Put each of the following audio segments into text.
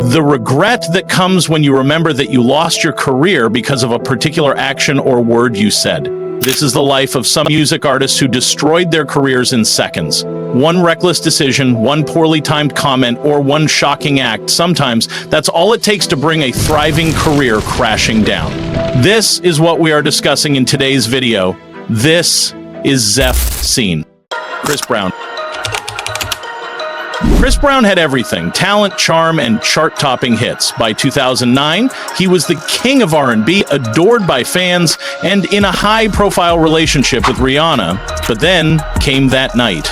The regret that comes when you remember that you lost your career because of a particular action or word you said. This is the life of some music artists who destroyed their careers in seconds. One reckless decision, one poorly timed comment, or one shocking act, sometimes that's all it takes to bring a thriving career crashing down. This is what we are discussing in today's video. This is Zeph Scene. Chris Brown. Chris Brown had everything: talent, charm, and chart-topping hits. By 2009, he was the king of R&B, adored by fans, and in a high-profile relationship with Rihanna. But then came that night.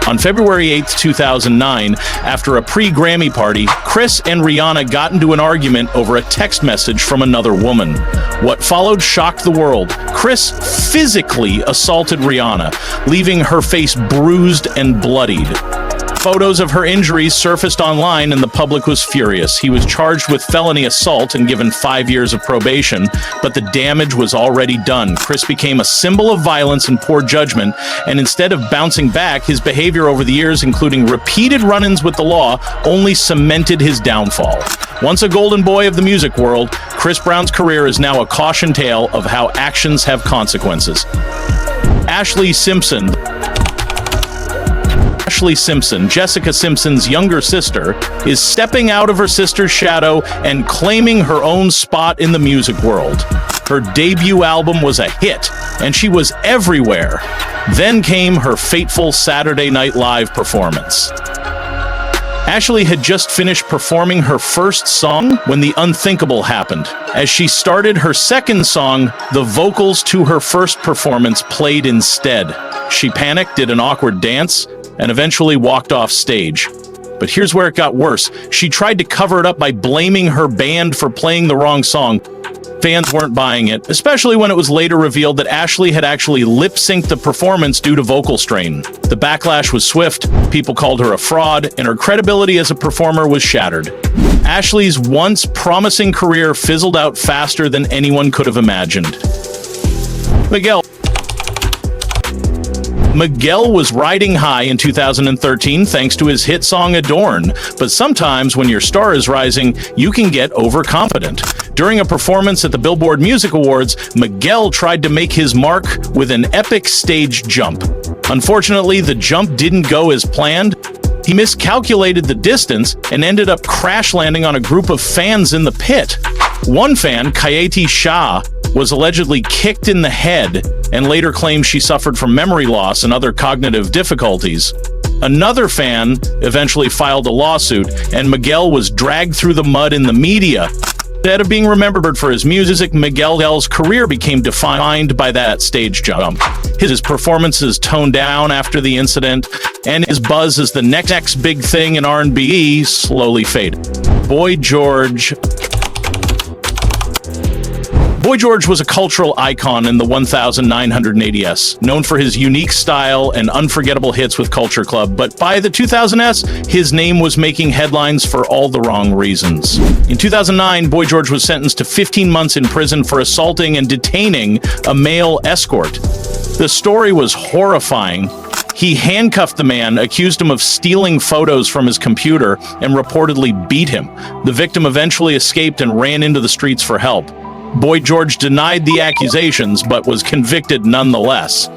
On February 8, 2009, after a pre-Grammy party, Chris and Rihanna got into an argument over a text message from another woman. What followed shocked the world. Chris physically assaulted Rihanna, leaving her face bruised and bloodied. Photos of her injuries surfaced online and the public was furious. He was charged with felony assault and given 5 years of probation, but the damage was already done. Chris became a symbol of violence and poor judgment, and instead of bouncing back, his behavior over the years, including repeated run-ins with the law, only cemented his downfall. Once a golden boy of the music world, Chris Brown's career is now a caution tale of how actions have consequences. Ashlee Simpson. Ashlee Simpson, Jessica Simpson's younger sister, is stepping out of her sister's shadow and claiming her own spot in the music world. Her debut album was a hit, and she was everywhere. Then came her fateful Saturday Night Live performance. Ashlee had just finished performing her first song when the unthinkable happened. As she started her second song, the vocals to her first performance played instead. She panicked, did an awkward dance, and eventually walked off stage. But here's where it got worse. She tried to cover it up by blaming her band for playing the wrong song. Fans weren't buying it, especially when it was later revealed that Ashlee had actually lip-synced the performance due to vocal strain. The backlash was swift, people called her a fraud, and her credibility as a performer was shattered. Ashlee's once promising career fizzled out faster than anyone could have imagined. Miguel was riding high in 2013 thanks to his hit song Adorn, but sometimes when your star is rising, you can get overconfident. During a performance at the Billboard Music Awards, Miguel tried to make his mark with an epic stage jump. Unfortunately, the jump didn't go as planned. He miscalculated the distance and ended up crash landing on a group of fans in the pit. One fan, Kayati Shah, was allegedly kicked in the head and later claimed she suffered from memory loss and other cognitive difficulties. Another fan eventually filed a lawsuit, and Miguel was dragged through the mud in the media. Instead of being remembered for his music, Miguel's career became defined by that stage jump. His performances toned down after the incident, and his buzz as the next big thing in R&B slowly faded. Boy George was a cultural icon in the 1980s, known for his unique style and unforgettable hits with Culture Club, but by the 2000s, his name was making headlines for all the wrong reasons. In 2009, Boy George was sentenced to 15 months in prison for assaulting and detaining a male escort. The story was horrifying. He handcuffed the man, accused him of stealing photos from his computer, and reportedly beat him. The victim eventually escaped and ran into the streets for help. Boy George denied the accusations, but was convicted nonetheless.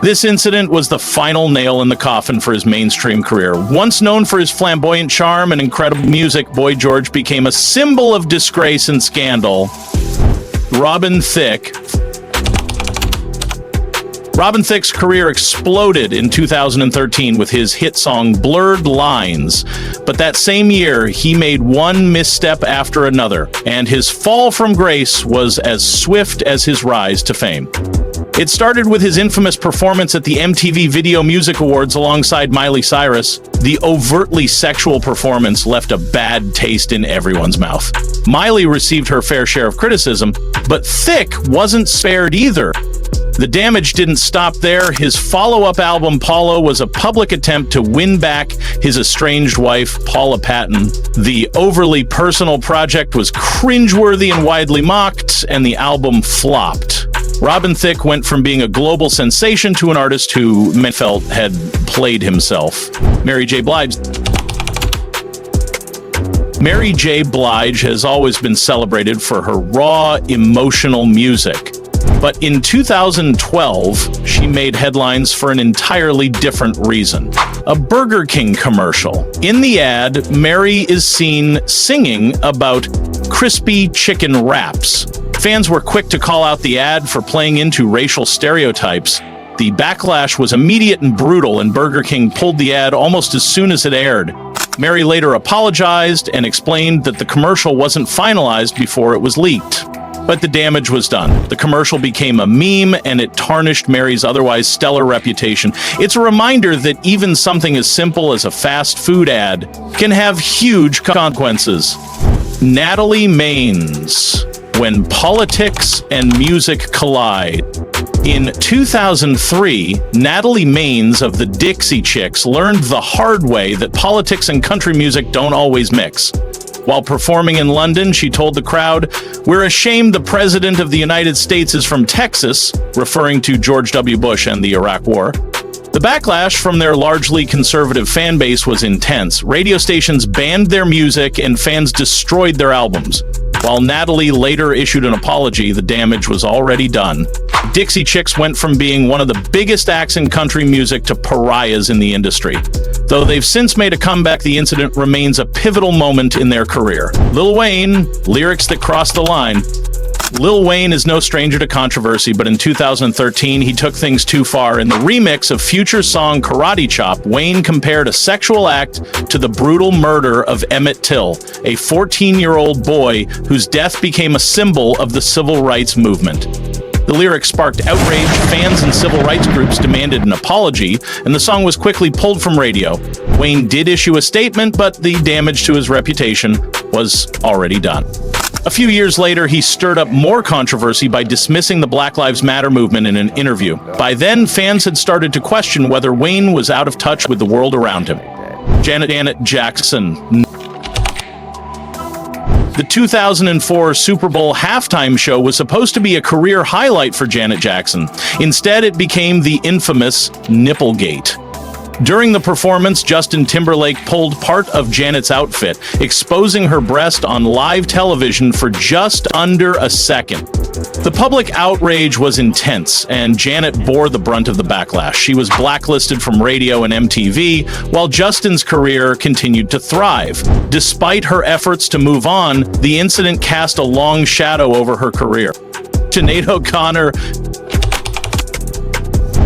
This incident was the final nail in the coffin for his mainstream career. Once known for his flamboyant charm and incredible music, Boy George became a symbol of disgrace and scandal. Robin Thicke's career exploded in 2013 with his hit song Blurred Lines, but that same year he made one misstep after another, and his fall from grace was as swift as his rise to fame. It started with his infamous performance at the MTV Video Music Awards alongside Miley Cyrus. The overtly sexual performance left a bad taste in everyone's mouth. Miley received her fair share of criticism, but Thicke wasn't spared either. The damage didn't stop there. His follow-up album, Paula, was a public attempt to win back his estranged wife, Paula Patton. The overly personal project was cringeworthy and widely mocked, and the album flopped. Robin Thicke went from being a global sensation to an artist who men felt had played himself. Mary J. Blige Mary J. Blige has always been celebrated for her raw, emotional music. But in 2012, she made headlines for an entirely different reason. A Burger King commercial. In the ad, Mary is seen singing about crispy chicken wraps. Fans were quick to call out the ad for playing into racial stereotypes. The backlash was immediate and brutal, and Burger King pulled the ad almost as soon as it aired. Mary later apologized and explained that the commercial wasn't finalized before it was leaked. But the damage was done. The commercial became a meme, and it tarnished Mary's otherwise stellar reputation. It's a reminder that even something as simple as a fast food ad can have huge consequences. Natalie Maines. When politics and music collide. In 2003, Natalie Maines of the Dixie Chicks learned the hard way that politics and country music don't always mix. While performing in London, she told the crowd, "We're ashamed the President of the United States is from Texas," referring to George W. Bush and the Iraq War. The backlash from their largely conservative fan base was intense. Radio stations banned their music and fans destroyed their albums. While Natalie later issued an apology, the damage was already done. Dixie Chicks went from being one of the biggest acts in country music to pariahs in the industry. Though they've since made a comeback, the incident remains a pivotal moment in their career. Lil Wayne, lyrics that crossed the line. Lil Wayne is no stranger to controversy, but in 2013, he took things too far. In the remix of Future's song Karate Chop, Wayne compared a sexual act to the brutal murder of Emmett Till, a 14-year-old boy whose death became a symbol of the civil rights movement. The lyrics sparked outrage, fans and civil rights groups demanded an apology, and the song was quickly pulled from radio. Wayne did issue a statement, but the damage to his reputation was already done. A few years later, he stirred up more controversy by dismissing the Black Lives Matter movement in an interview. By then, fans had started to question whether Wayne was out of touch with the world around him. Janet Jackson. The 2004 Super Bowl halftime show was supposed to be a career highlight for Janet Jackson. Instead, it became the infamous Nipplegate. During the performance, Justin Timberlake pulled part of Janet's outfit, exposing her breast on live television for just under a second. The public outrage was intense, and Janet bore the brunt of the backlash. She was blacklisted from radio and MTV, while Justin's career continued to thrive. Despite her efforts to move on, the incident cast a long shadow over her career.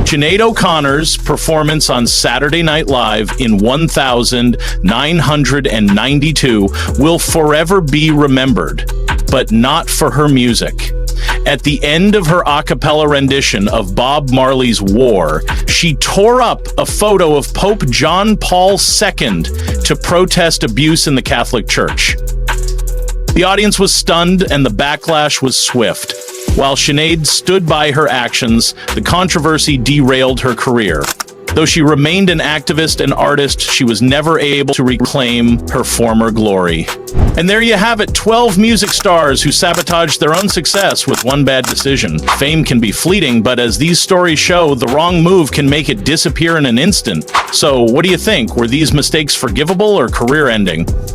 Sinead O'Connor's performance on Saturday Night Live in 1992 will forever be remembered, but not for her music. At the end of her a cappella rendition of Bob Marley's War, she tore up a photo of Pope John Paul II to protest abuse in the Catholic Church. The audience was stunned and the backlash was swift. While Sinead stood by her actions, the controversy derailed her career. Though she remained an activist and artist, she was never able to reclaim her former glory. And there you have it, 12 music stars who sabotaged their own success with one bad decision. Fame can be fleeting, but as these stories show, the wrong move can make it disappear in an instant. So what do you think? Were these mistakes forgivable or career-ending?